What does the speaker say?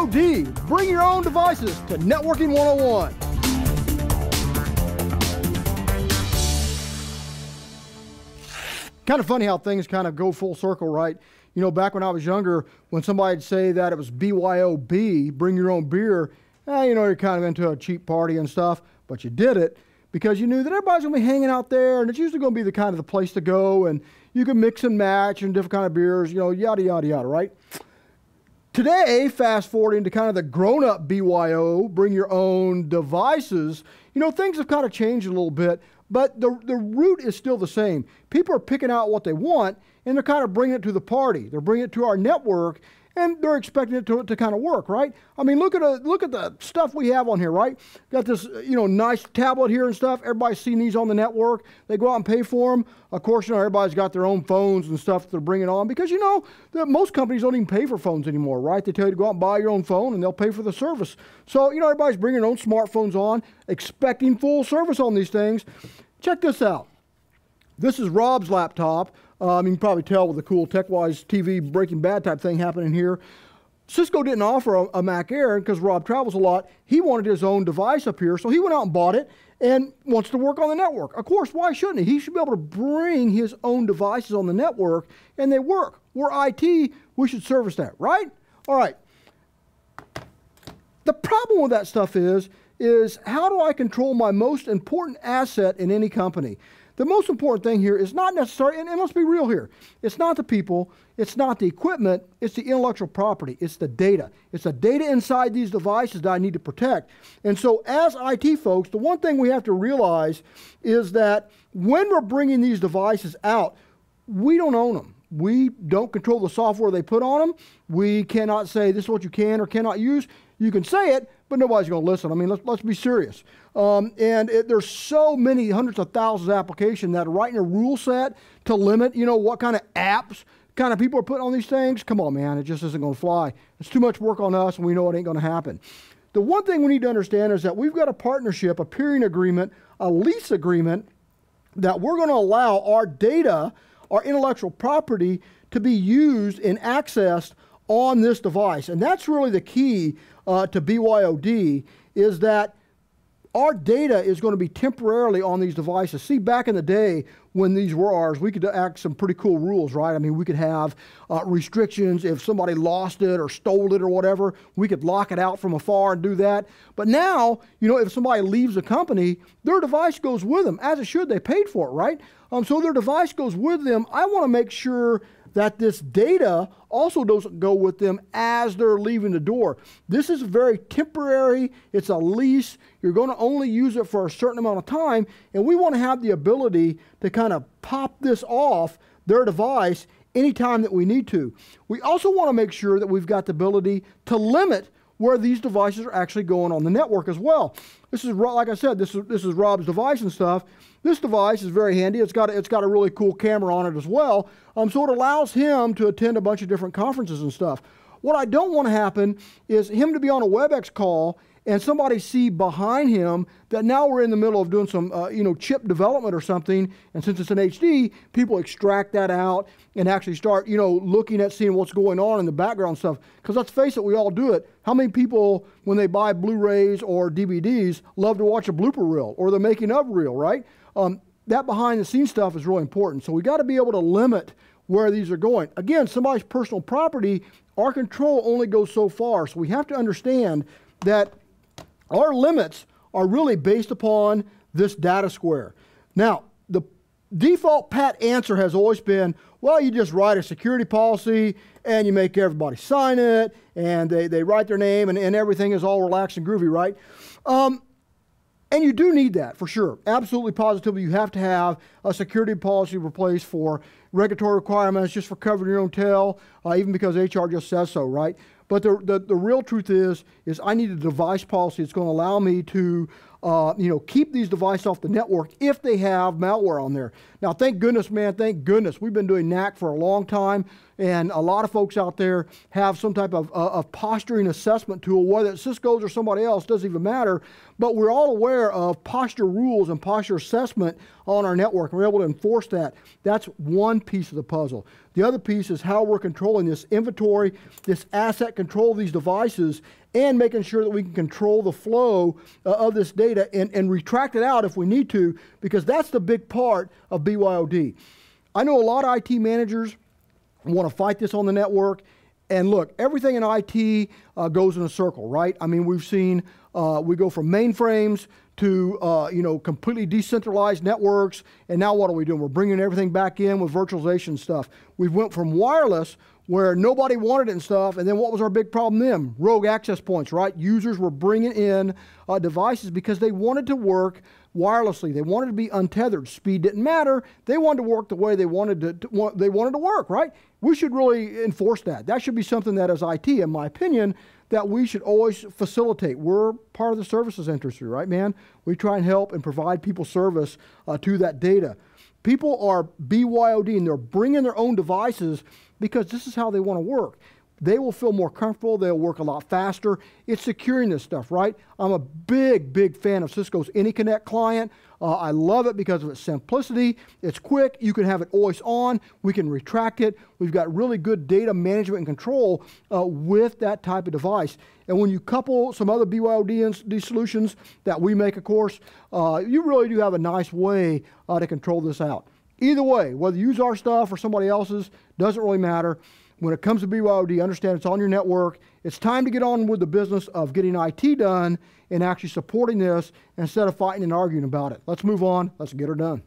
BYOD, bring your own devices to Networking 101. Kind of funny how things kind of go full circle, right? You know, back when I was younger, when somebody'd say that it was BYOB, bring your own beer, you know, you're kind of into a cheap party and stuff, but you did it because you knew that everybody's going to be hanging out there, and it's usually going to be the kind of the place to go, and you can mix and match and different kind of beers, you know, yada, yada, yada, right? Today, fast forwarding to kind of the grown-up BYO, bring your own devices, you know, things have kind of changed a little bit, but the root is still the same. People are picking out what they want, and they're kind of bringing it to the party. They're bringing it to our network, and they're expecting it to kind of work, right? I mean, look at the stuff we have on here, right? Got this, you know, nice tablet here and stuff. Everybody's seen these on the network. They go out and pay for them. Of course, you know, everybody's got their own phones and stuff that they're bringing on because, you know, most companies don't even pay for phones anymore, right? They tell you to go out and buy your own phone, and they'll pay for the service. So, you know, everybody's bringing their own smartphones on, expecting full service on these things. Check this out. This is Rob's laptop. You can probably tell with the cool TechWise TV Breaking Bad type thing happening here. Cisco didn't offer a Mac Air because Rob travels a lot. He wanted his own device up here, so he went out and bought it and wants to work on the network. Of course, why shouldn't he? He should be able to bring his own devices on the network, and they work. We're IT, we should service that, right? All right. The problem with that stuff is how do I control my most important asset in any company? The most important thing here is not necessarily, and let's be real here, it's not the people, it's not the equipment, it's the intellectual property, it's the data. It's the data inside these devices that I need to protect. And so as IT folks, the one thing we have to realize is that when we're bringing these devices out, we don't own them. We don't control the software they put on them. We cannot say this is what you can or cannot use. You can say it, but nobody's going to listen. I mean, let's be serious. There's so many hundreds of thousands of applications that are writing a rule set to limit, you know, what kind of apps, kind of people are putting on these things. Come on, man, it just isn't going to fly. It's too much work on us, and we know it ain't going to happen. The one thing we need to understand is that we've got a partnership, a peering agreement, a lease agreement that we're going to allow our data, our intellectual property to be used and accessed on this device. And that's really the key to BYOD, is that our data is going to be temporarily on these devices. See, back in the day when these were ours, we could act some pretty cool rules, right? I mean, we could have restrictions. If somebody lost it or stole it or whatever, we could lock it out from afar and do that. But now, you know, if somebody leaves a company, their device goes with them, as it should. They paid for it, right? So their device goes with them. I want to make sure that this data also doesn't go with them as they're leaving the door. This is very temporary. It's a lease. You're going to only use it for a certain amount of time, and we want to have the ability to kind of pop this off their device anytime that we need to. We also want to make sure that we've got the ability to limit where these devices are actually going on the network as well. This is, like I said, this is Rob's device and stuff. This device is very handy. It's got a really cool camera on it as well. So it allows him to attend a bunch of different conferences and stuff. What I don't want to happen is him to be on a WebEx call and somebody see behind him that now we're in the middle of doing some chip development or something, and since it's an HD, people extract that out and actually start looking at seeing what's going on in the background stuff. Because let's face it, we all do it. How many people, when they buy Blu-rays or DVDs, love to watch a blooper reel or the making of reel, right? That behind the scenes stuff is really important. So we got to be able to limit where these are going. Again, somebody's personal property, our control only goes so far. So we have to understand that our limits are really based upon this data square. Now, the default pat answer has always been, well, you just write a security policy and you make everybody sign it, and they write their name, and everything is all relaxed and groovy, right? And you do need that for sure. Absolutely positively, you have to have a security policy replaced for regulatory requirements, just for covering your own tail, even because HR just says so, right? But the real truth is I need a device policy that's going to allow me to keep these devices off the network if they have malware on there. Now, thank goodness, man, thank goodness. We've been doing NAC for a long time, and a lot of folks out there have some type of posturing assessment tool, whether it's Cisco's or somebody else, doesn't even matter. But we're all aware of posture rules and posture assessment on our network, and we're able to enforce that. That's one piece of the puzzle. The other piece is how we're controlling this inventory, this asset control of these devices, and making sure that we can control the flow of this data and retract it out if we need to, because that's the big part of BYOD. I know a lot of IT managers want to fight this on the network. And look, everything in IT goes in a circle, right? I mean, we've seen, we go from mainframes to, completely decentralized networks. And now what are we doing? We're bringing everything back in with virtualization stuff. We went from wireless, where nobody wanted it and stuff, and then what was our big problem then? Rogue access points, right? Users were bringing in devices because they wanted to work wirelessly. They wanted to be untethered. Speed didn't matter. They wanted to work the way they wanted to work, right? We should really enforce that. That should be something that as IT, in my opinion, that we should always facilitate. We're part of the services industry, right, man? We try and help and provide people service to that data. People are BYOD and they're bringing their own devices because this is how they want to work. They will feel more comfortable. They'll work a lot faster. It's securing this stuff, right? I'm a big, big fan of Cisco's AnyConnect client. I love it because of its simplicity. It's quick. You can have it always on. We can retract it. We've got really good data management and control with that type of device. And when you couple some other BYOD solutions that we make, of course, you really do have a nice way to control this out. Either way, whether you use our stuff or somebody else's, doesn't really matter. When it comes to BYOD, understand it's on your network. It's time to get on with the business of getting IT done and actually supporting this instead of fighting and arguing about it. Let's move on. Let's get her done.